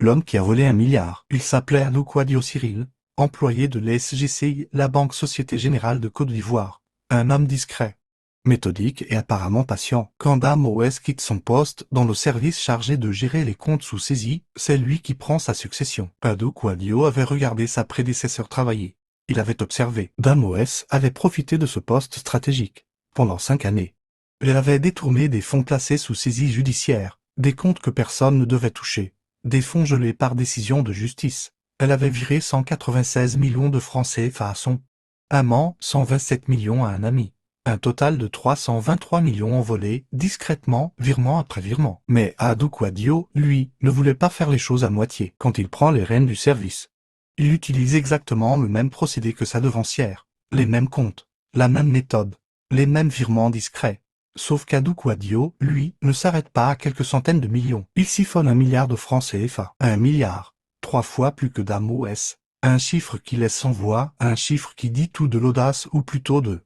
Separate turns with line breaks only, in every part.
L'homme qui a volé 1 milliard. Il s'appelait Adou Cyril, employé de l'SGCI, la Banque Société Générale de Côte d'Ivoire. Un homme discret, méthodique et apparemment patient. Quand Dame OS quitte son poste dans le service chargé de gérer les comptes sous saisie, c'est lui qui prend sa succession. Adou Kouadio avait regardé sa prédécesseur travailler. Il avait observé. Dame OS avait profité de ce poste stratégique. Pendant 5 années. Elle avait détourné des fonds placés sous saisie judiciaire, des comptes que personne ne devait toucher, des fonds gelés par décision de justice. Elle avait viré 196 millions de francs CFA à son amant, 127 millions à un ami. Un total de 323 millions envolés, discrètement, virement après virement. Mais Adou Kouadio, lui, ne voulait pas faire les choses à moitié quand il prend les rênes du service. Il utilise exactement le même procédé que sa devancière, les mêmes comptes, la même méthode, les mêmes virements discrets. Sauf qu'Adou Kouadio, lui, ne s'arrête pas à quelques centaines de millions. Il siphonne 1 milliard de francs CFA. 1 milliard. 3 fois plus que Dame OS. Un chiffre qui laisse sans voix, un chiffre qui dit tout de l'audace ou plutôt de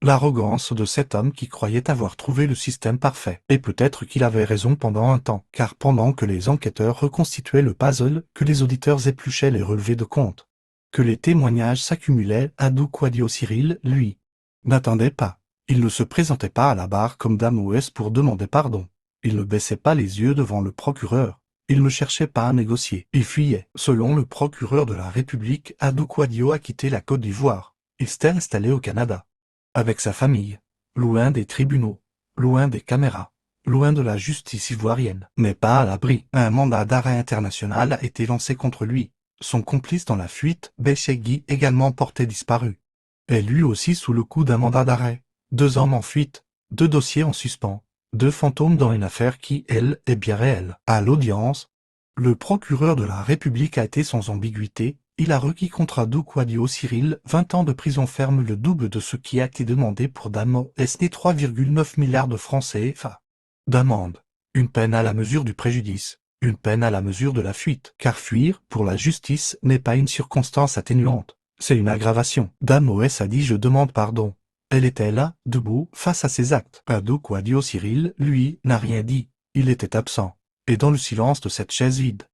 l'arrogance de cet homme qui croyait avoir trouvé le système parfait. Et peut-être qu'il avait raison pendant un temps, car pendant que les enquêteurs reconstituaient le puzzle, que les auditeurs épluchaient les relevés de compte, que les témoignages s'accumulaient, Adou Cyril, lui, n'attendait pas. Il ne se présentait pas à la barre comme Dame OS pour demander pardon. Il ne baissait pas les yeux devant le procureur. Il ne cherchait pas à négocier. Il fuyait. Selon le procureur de la République, Adou Kouadio a quitté la Côte d'Ivoire. Il s'était installé au Canada. Avec sa famille. Loin des tribunaux. Loin des caméras. Loin de la justice ivoirienne. Mais pas à l'abri. Un mandat d'arrêt international a été lancé contre lui. Son complice dans la fuite, Béchegui, également porté disparu. Et lui aussi sous le coup d'un mandat d'arrêt. 2 hommes en fuite, 2 dossiers en suspens, 2 fantômes dans une affaire qui, elle, est bien réelle. À l'audience, le procureur de la République a été sans ambiguïté. Il a requis contre Adou Cyril 20 ans de prison ferme, le double de ce qui a été demandé pour Dame OS, 3,9 milliards de francs CFA d'amende. Une peine à la mesure du préjudice, une peine à la mesure de la fuite, car fuir, pour la justice, n'est pas une circonstance atténuante, c'est une aggravation. Dame OS a dit « Je demande pardon ». Elle était là, debout, face à ses actes. Adou Cyril, lui, n'a rien dit. Il était absent. Et dans le silence de cette chaise vide,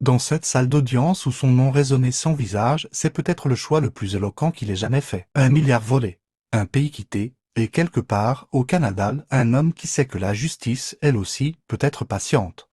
dans cette salle d'audience où son nom résonnait sans visage, c'est peut-être le choix le plus éloquent qu'il ait jamais fait. 1 milliard volé, un pays quitté, et quelque part, au Canada, un homme qui sait que la justice, elle aussi, peut être patiente.